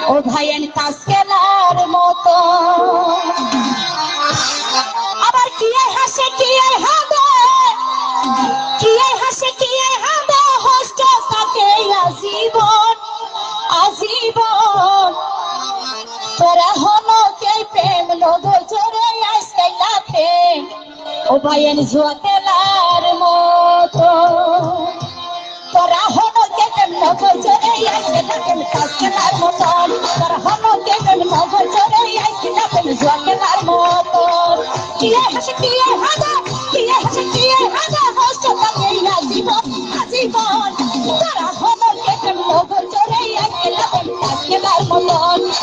ও ভাইয়ের তাস খেলার মতো আবার কি হাসে কি হাঁদে কি হাসে কি হাঁদে হস্ত থাকে আজীবন আজীবন তোরা হলো কে প্রেম নগর জোরে আসতে লাফে ও ভাইয়ের জুয়া খেলার মতো তোরা হলো কে প্রেম নগর জোরে আসতে লাফে তাস খেলার মতো তোরা হলো কে প্রেম নগর জোরে আসতে লাফে জুয়া খেলার মতো কি হাসে কি হাঁদে কি হাসে কি হাঁদে হস্ত থাকে আজীবন আজীবন তোরা হলো কে প্রেম নগর জোরে আসতে লাফে তাস খেলার মতো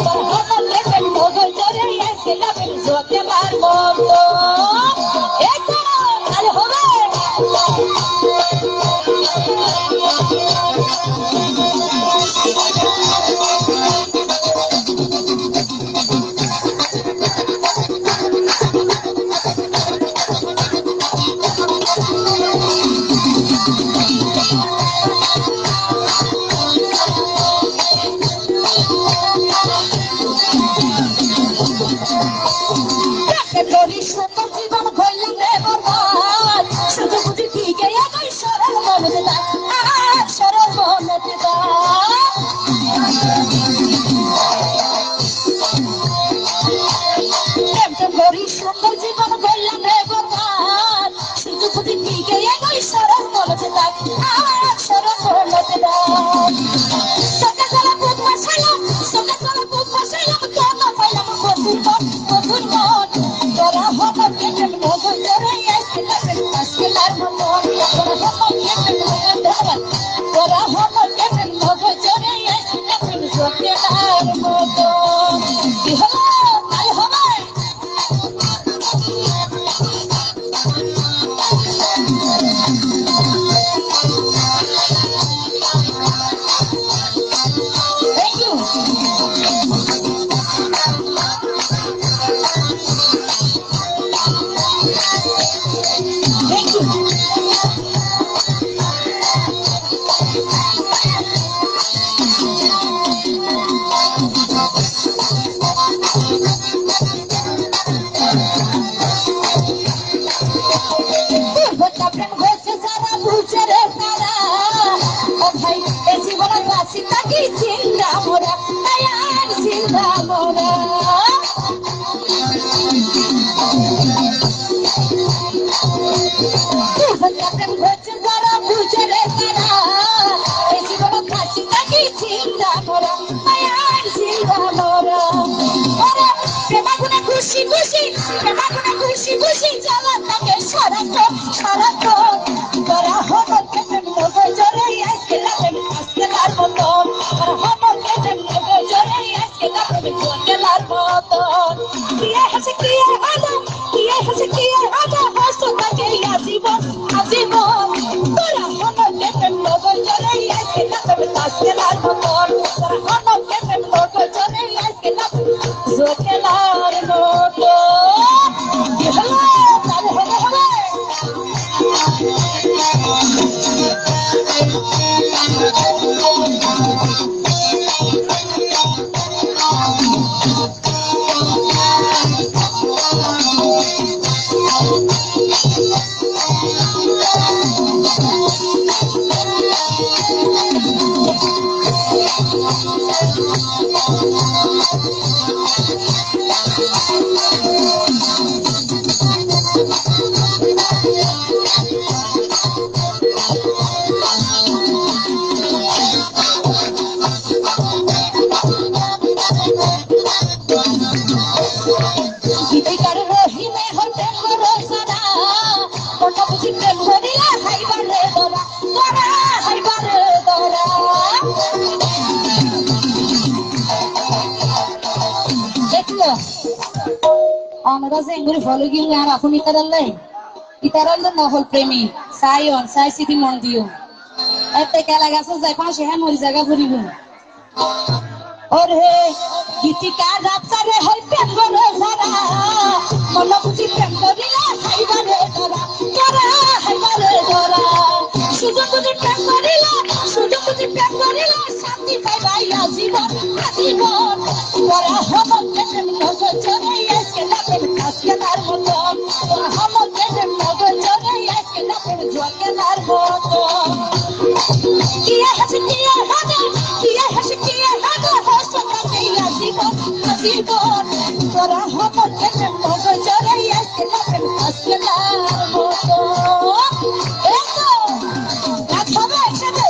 তোরা হলো কে প্রেম নগর জোরে আসতে লাফে জুয়া খেলার মতো একদম তাহলে হবে জীবন ঘইলাম রে বরবাদ শুধু বুঝি ঠিক এই সরল মনে দা সরল মনে দা সুন্দর জীবন ঘইলাম রে বরবাদ শুধু বুঝি ঠিক এই সরল মনে দা সরল মনে দা সকা সকা বুক মাসালাম সকা সকা বুক মাসালাম কেন পাইলাম কবুল কবুল মন তোরা হলো কে প্রেম নগর জোরে আসতে লাফে তাস খেলার মতো তোরা হলো কে প্রেম নগর জোরে আসতে লাফে জুয়া খেলার মতো কি হলো তাই হবে Thank you. Thank you. ভোটা প্রেম হয়েছে যারা বুঝে রে তারা ও ভাই এই জীবনে বাঁচি থাকি চিন্তা মোরা আর চিন্তা মোরা ভোটা প্রেম হয়েছে যারা বুঝে রে তারা এই জীবনে বাঁচি থাকি চিন্তা মোরা আর চিন্তা মোরা ওরে প্রেমাগুনে খুশি খুশি প্রেমাগুনে খুশি খুশি জ্বালা থাকে সারাক্ষণ সারাক্ষণ তোরা হলো কে প্রেম নগর জোরে আসতে লাফে তাস খেলার মতো তোরা হলো কে প্রেম নগর জোরে আসতে লাফে জুয়া খেলার মতো কি হাসে কি হাঁদে কি হাসে কি হাঁদে হস্ত থাকে আজীবন আজীবন তোরা হলো কে প্রেম নগর জোরে আসতে লাফে তাস খেলার মতো তোরা হলো কে প্রেম নগর জোরে আসতে লাফে জুয়া খেলার মতো কি হলো তাহলে হবে হবে গীতিকার রহিমে হইতে বড় সারা কোনটা বুঝি প্রেম হরিয়া হাইবারে দরা দরা হাইবারে দরা দেখলো আমরা যে এগুলি ফলো গিয়ে আর এখন ইতারাল নহল প্রেমী সাইন সাই সিটি মন দিও এতে কেলা গাছে যাই পাশে হ্যাঁ মরি জায়গা ফুরিব ওরে গীতিকার রাস্তারে হই প্রেম করে সারা মনে বুঝি প্রেম করিলা হাইবারে ধরা ধরা হাইবারে ধরা সুযোগ বুঝি প্রেম করিলা সুযোগ বুঝি প্রেম করিলে শান্তি পাইবাইয়া জীবন আজীবন তোরা হমকে নগর চরে আজকে নাপের কাজকেদার মতো তোরা হমকে নগর চরে আজকে নাপের জোয়াকেদার মতো কিয়া হাসি কিয়া হাদা হস কাটে আজীবন আজীবন তোরা হমকে নগর চরে আজকে নাপের কাজকেদার মতো এতো গাছ হবে একসাথে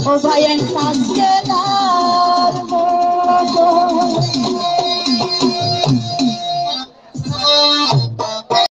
Oh, vaya en